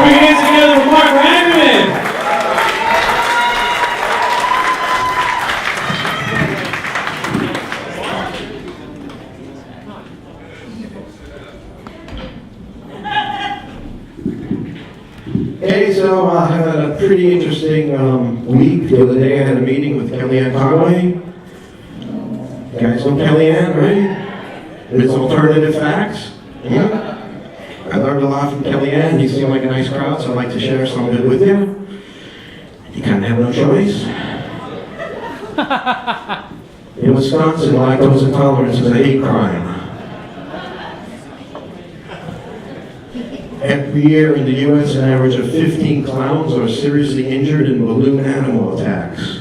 Put your hands together for Marc Ragovin. Hey, so I had a pretty interesting week. The other day I had a meeting with Kellyanne Conway. You guys know Kellyanne, right? It's alternative facts. Yeah. I learned a lot from Kellyanne. You seem like a nice crowd, so I'd like to share some of it with you. You kind of have no choice. In Wisconsin, lactose intolerance is a hate crime. Every year in the U.S., an average of 15 clowns are seriously injured in balloon animal attacks.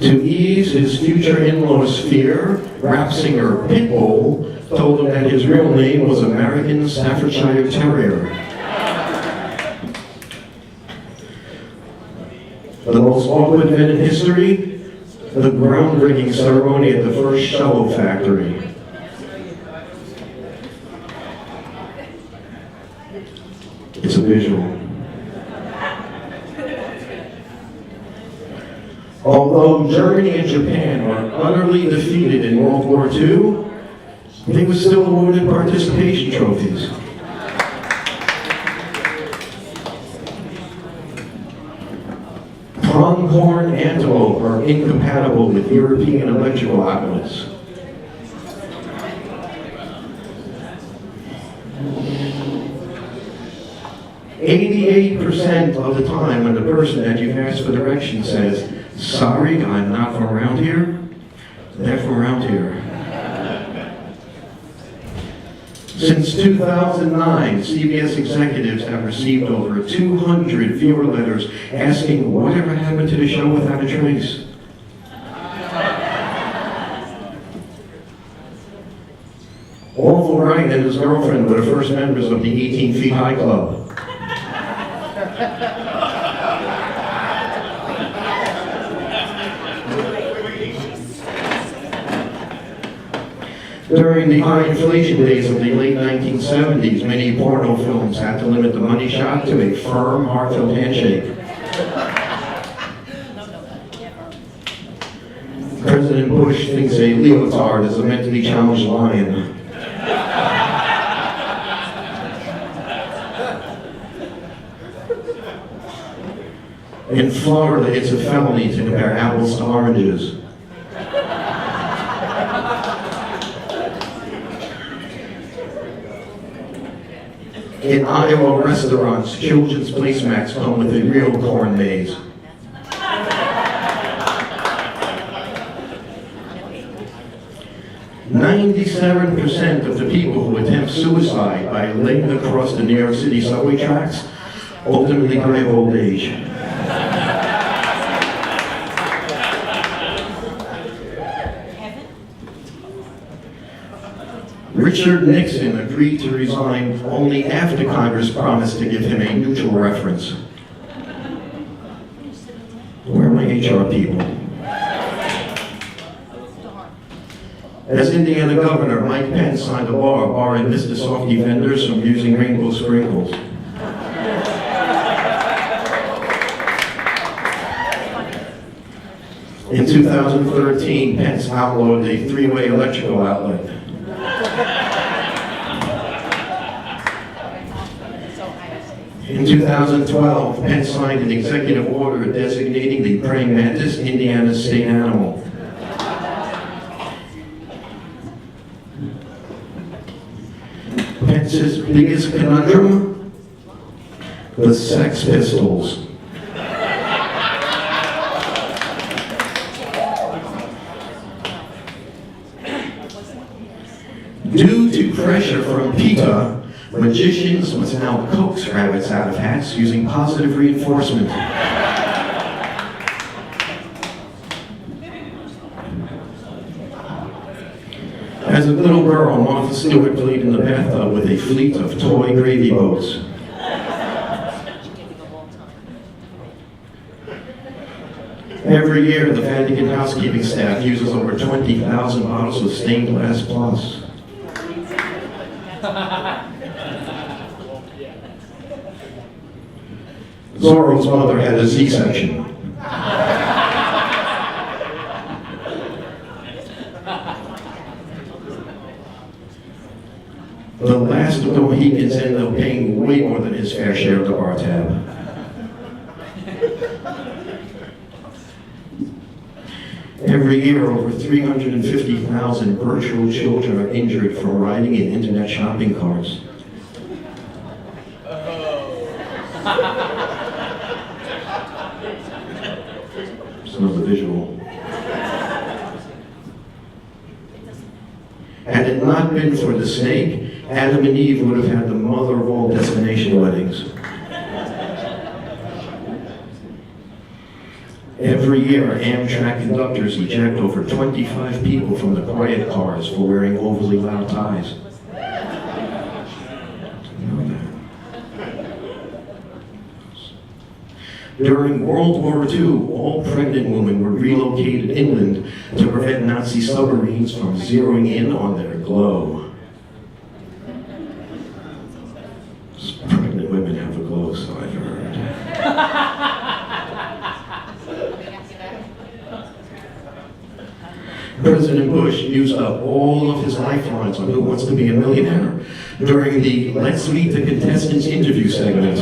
To ease his future in-law's fear, rap singer Pitbull told him that his real name was American Staffordshire Terrier. The most awkward event in history, the groundbreaking ceremony at the first shovel factory. It's a visual. Although Germany and Japan were utterly defeated in World War II, they were still awarded participation trophies. Pronghorn antelope are incompatible with European electrical outlets. "88% of the time when the person that you've asked for directions says, 'Sorry, I'm not from around here,' they're from around here." Since 2009, CBS executives have received over 200 viewer letters asking whatever happened to the show Without a Trace. Orville Wright and his girlfriend were the first members of the 18 Feet High Club. During the high inflation days of the late 1970s, many porno films had to limit the money shot to a firm, heartfelt handshake. President Bush thinks a leotard is a mentally challenged lion. In Florida, it's a felony to compare apples to oranges. In Iowa restaurants, children's placemats come with a real corn maze. "97% of the people who attempt suicide by laying across the New York City subway tracks ultimately die of old age." Richard Nixon agreed to resign only after Congress promised to give him a neutral reference. Where are my HR people? As Indiana Governor, Mike Pence signed a law barring Mr. Softy vendors from using rainbow sprinkles. In 2013, Pence outlawed a three-way electrical outlet. In 2012, Pence signed an executive order designating the praying mantis Indiana's state animal. Pence's biggest conundrum? The Sex Pistols. Due to pressure from PETA, magicians must now coax rabbits out of hats using positive reinforcement. As a little girl, Martha Stewart played in the bathtub with a fleet of toy gravy boats. Every year, the Vatican housekeeping staff uses over 20,000 bottles of stained glass plus. Zorro's mother had a C-section. The last of the Mohicans ended up paying way more than his fair share of the bar tab. Every year, over 350,000 virtual children are injured from riding in internet shopping carts. It's another visual. Had it not been for the snake, Adam and Eve would have had the mother of all destination weddings. Every year, Amtrak conductors eject over 25 people from the quiet cars for wearing overly loud ties. You know that. During World War II, all pregnant women were relocated inland to prevent Nazi submarines from zeroing in on their glow. Pregnant women have a glow, so I've heard. President Bush used up all of his lifelines on Who Wants to Be a Millionaire during the Let's Meet the Contestants interview segment.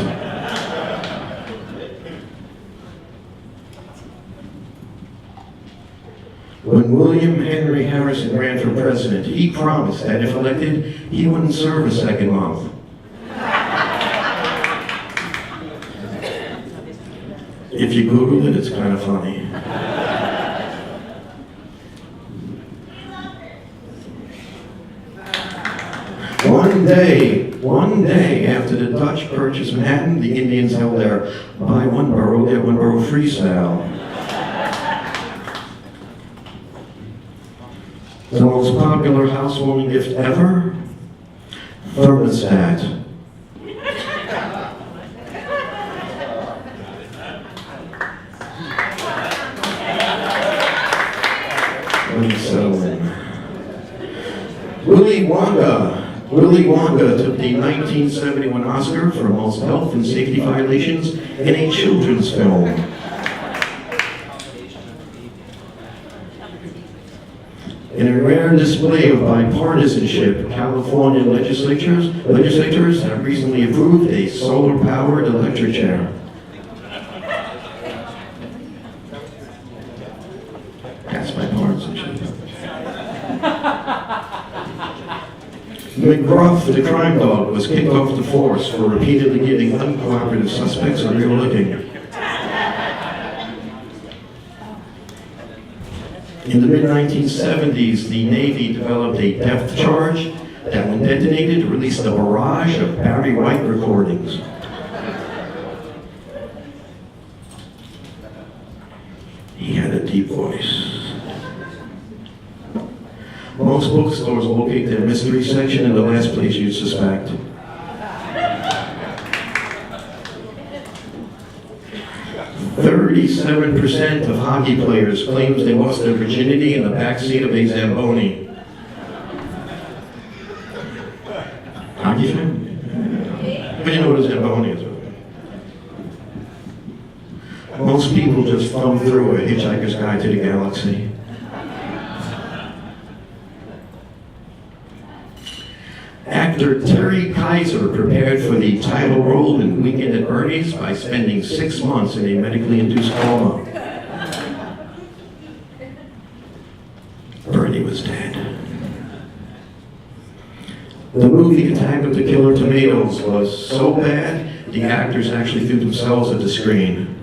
When William Henry Harrison ran for president, he promised that if elected, he wouldn't serve a second month. If you Google it, it's kind of funny. One day after the Dutch purchased Manhattan, the Indians held their buy one borough, get one borough free sale. The most popular housewarming gift ever? Thermostat. Willy Wonka took the 1971 Oscar for most health and safety violations in a children's film. In a rare display of bipartisanship, California legislators have recently approved a solar-powered electric chair. That's bipartisanship. McGruff, the crime dog, was kicked off the force for repeatedly giving uncooperative suspects a real licking. In the mid-1970s, the Navy developed a depth charge that, when detonated, released a barrage of Barry White recordings. He had a deep voice. Most bookstores locate their mystery section in the last place you'd suspect. "37% of hockey players claims they lost their virginity in the backseat of a Zamboni." Hockey fan? But you know what a Zamboni is. Most people just thumb through A Hitchhiker's Guide to the Galaxy. Actor Terry Kaiser prepared for the title role in Weekend at Bernie's by spending 6 months in a medically induced coma. Bernie was dead. The movie Attack of the Killer Tomatoes was so bad, the actors actually threw themselves at the screen.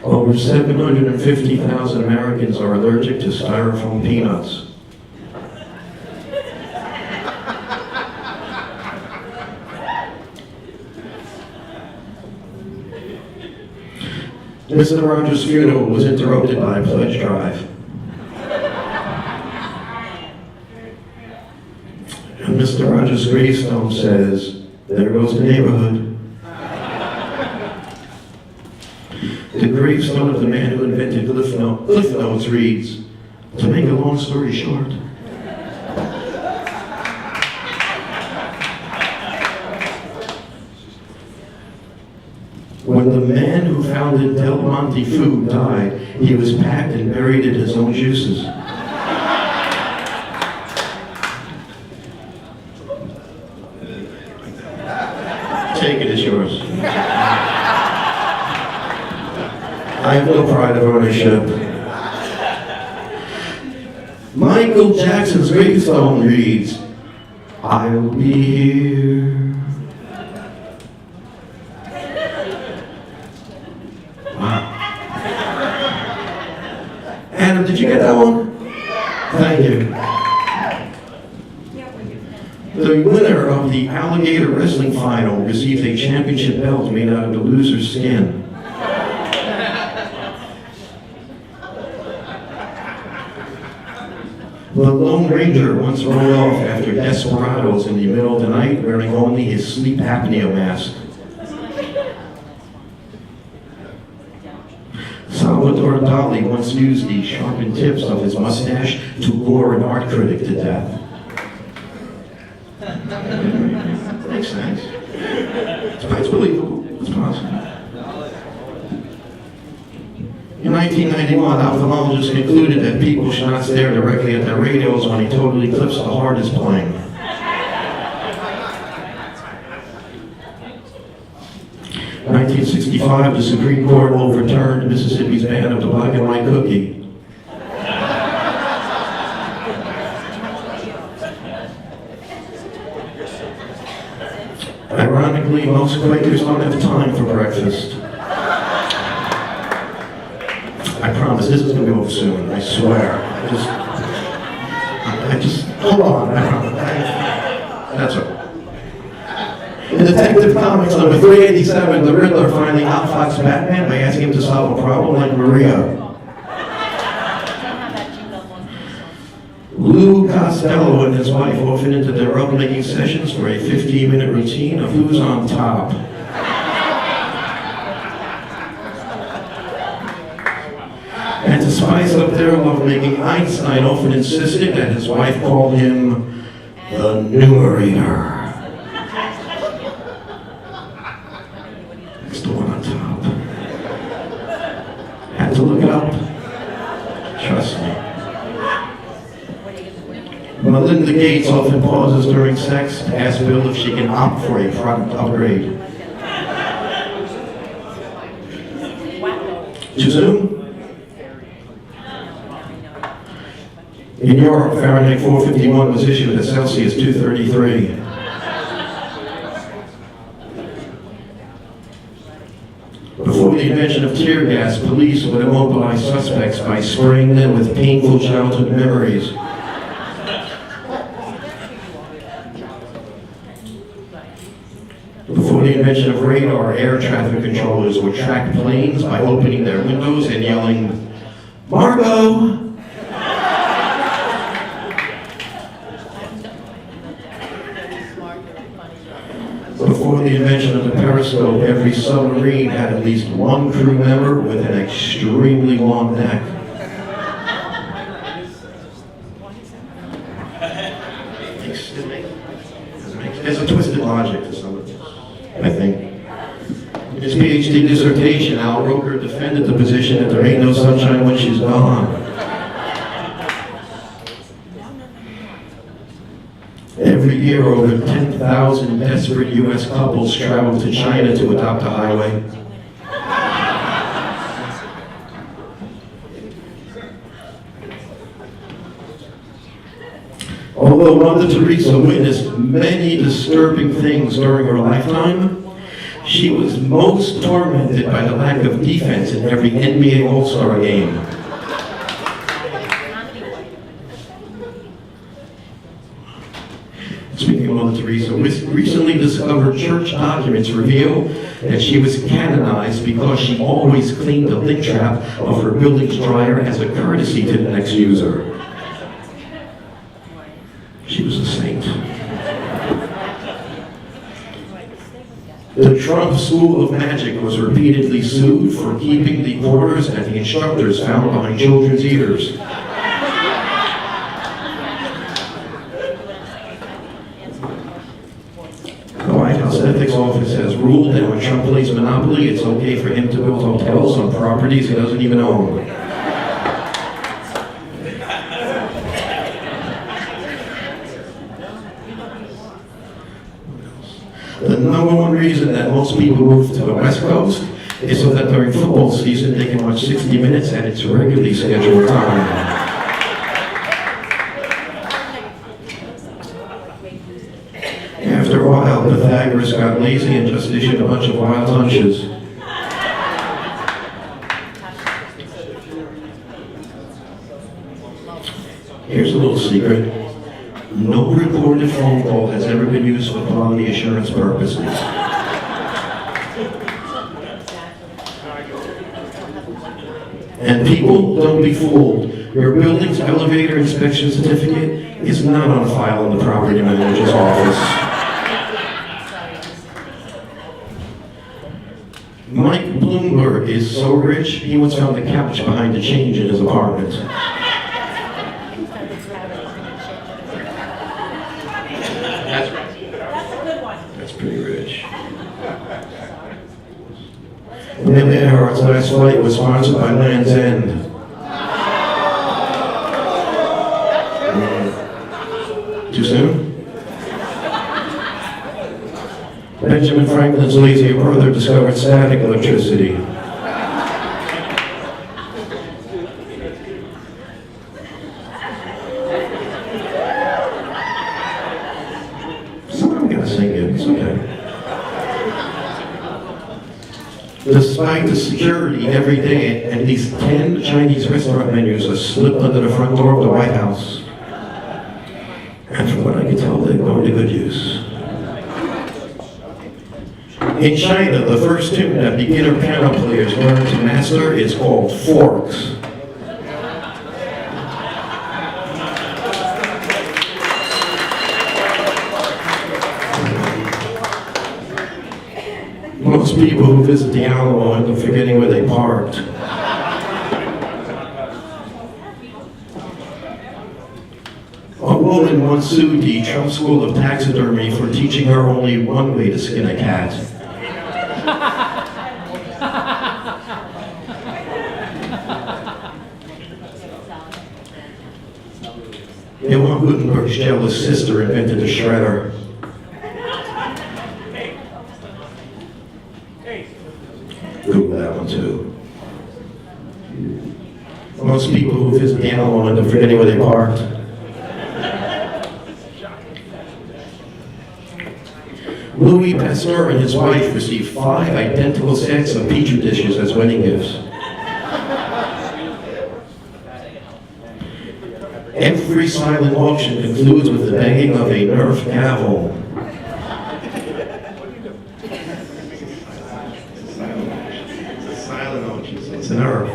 Over 750,000 Americans are allergic to styrofoam peanuts. Mr. Rogers' funeral was interrupted by a pledge drive. And Mr. Rogers' gravestone says, "There goes the neighborhood." The gravestone of the man who invented Cliff Notes reads, "To make a long story short, When the man who founded Del Monte Food died, he was packed and buried in his own juices. Take it as yours. I have no pride of ownership. Michael Jackson's gravestone reads, "I'll be here." Wow. Adam, did you get that one? Thank you. The winner of the alligator wrestling final received a championship belt made out of the loser's skin. The Lone Ranger once rode off after desperados in the middle of the night wearing only his sleep apnea mask. Salvador Dali once used the sharpened tips of his mustache to lure an art critic to death. Makes sense. It's believable. It's possible. In 1991, ophthalmologists concluded that people should not stare directly at their radios when a total eclipse of the heart is playing. In 1965, the Supreme Court overturned Mississippi's ban of the black and white cookie. Ironically, most Quakers don't have time for breakfast. I promise, this is going to be over soon, I swear. I just, hold on, I promise. That's okay. In Detective Comics number 387, the Riddler finally outfoxed Batman by asking him to solve a problem like Maria. Lou Costello and his wife often into their rug-making sessions for a 15-minute routine of who's on top. And to spice up their lovemaking, Einstein often insisted that his wife called him the numerator. It's the one on top. Had to look it up. Trust me. Melinda Gates often pauses during sex to ask Bill if she can opt for a product upgrade. Too soon? In Europe, Fahrenheit 451 was issued at Celsius 233. Before the invention of tear gas, police would immobilize suspects by spraying them with painful childhood memories. Before the invention of radar, air traffic controllers would track planes by opening their windows and yelling, "Margot!" Before the invention of the periscope, every submarine had at least one crew member with an extremely long neck. There's a twisted logic to some of this, I think. In his PhD dissertation, Al Roker defended the position that there ain't no sunshine when she's gone. Every year, over 10,000 desperate U.S. couples travel to China to adopt a highway. Although Mother Teresa witnessed many disturbing things during her lifetime, she was most tormented by the lack of defense in every NBA All-Star game. Speaking of Mother Teresa, recently discovered church documents reveal that she was canonized because she always cleaned the lid trap of her building's dryer as a courtesy to the next user. She was a saint. The Trump School of Magic was repeatedly sued for keeping the quarters that the instructors found behind children's ears. The White House ethics office has ruled that when Trump plays Monopoly, it's okay for him to build hotels on properties he doesn't even own. The number one reason that most people move to the West Coast is so that during football season they can watch 60 Minutes at its regularly scheduled time. After a while, Pythagoras got lazy and just issued a bunch of wild hunches. Here's a little secret. No recorded phone call has ever been used for quality assurance purposes. And people, don't be fooled. Your building's elevator inspection certificate is not on file in the property manager's office. Mike Bloomberg is so rich, he once found a couch behind the change in his apartment. That's pretty rich. Amelia Earhart's last flight was sponsored by Land's End. Too soon? Benjamin Franklin's lazy brother discovered static electricity. I'm gonna sing it, it's okay. Despite the security, every day at least 10 Chinese restaurant menus are slipped under the front door of the White House. And from what I can tell, they're going to good use. In China, the first tune that beginner piano players learn to master is called forks. Most people who visit the Alamo end up forgetting where they parked. A woman once sued the Trump School of Taxidermy for teaching her only one way to skin a cat. Johann Gutenberg's jealous sister invented a shredder. Google that one too. Most people who visit the Alamo end up forgetting where they parked. Louis Pasteur and his wife received 5 identical sets of Petri dishes as wedding gifts. Every silent auction concludes with the banging of a Nerf gavel. It's a silent auction, so it's a Nerf.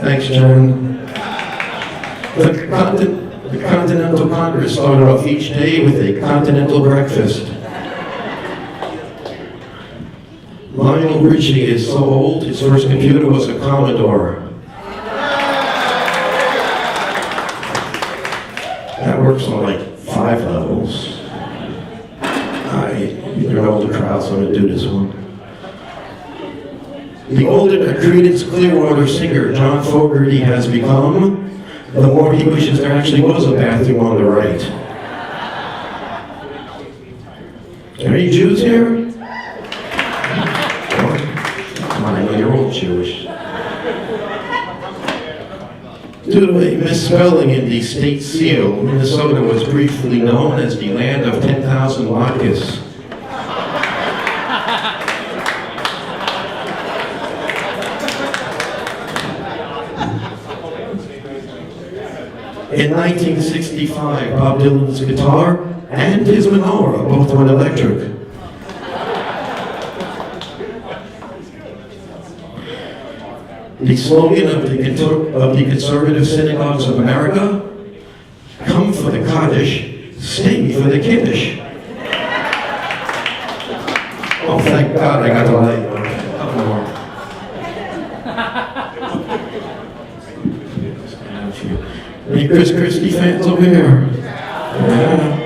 Thanks, John. The Continental Congress started off each day with a continental breakfast. Lionel Richie is so old, his first computer was a Commodore. That works on like 5 levels. You're an older crowd, so I'm going to do this one. The older a Creedence Clearwater singer John Fogerty has become, the more he wishes there actually was a bathroom on the right. Are there any Jews here? Come on, I know you're all Jewish. Due to a misspelling in the state seal, Minnesota was briefly known as the land of 10,000 latkes. In 1965, Bob Dylan's guitar and his menorah both went electric. The slogan of the conservative synagogues of America, come for the Kaddish, stay for the Kiddush. Oh, thank God I got the light. A couple more. Any Chris Christie fans over here? Yeah.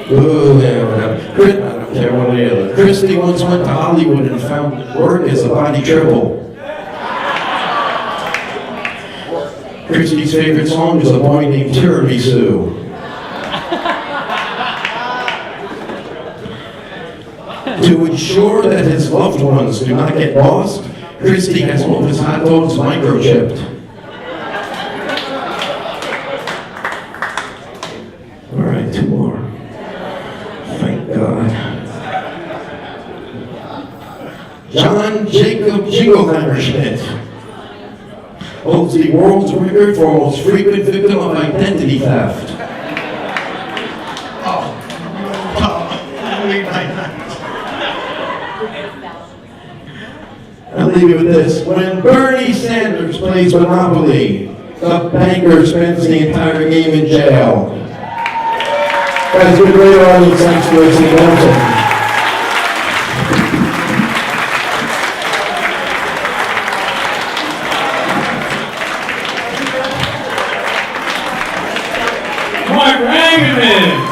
Oh, yeah. I don't care what the other. Christie once went to Hollywood and found work as a body triple. Christie's favorite song is A Boy Named Tiramisu. To ensure that his loved ones do not get lost, Christie has all of his hot dogs microchipped. All right, two more. Thank God. John Jacob Jingleheimer Schmidt holds the world's record for most frequent victim of identity theft. I'll leave you with this. When Bernie Sanders plays Monopoly, the banker spends the entire game in jail. Guys, good great audience. Thanks for listening. Marc Ragovin.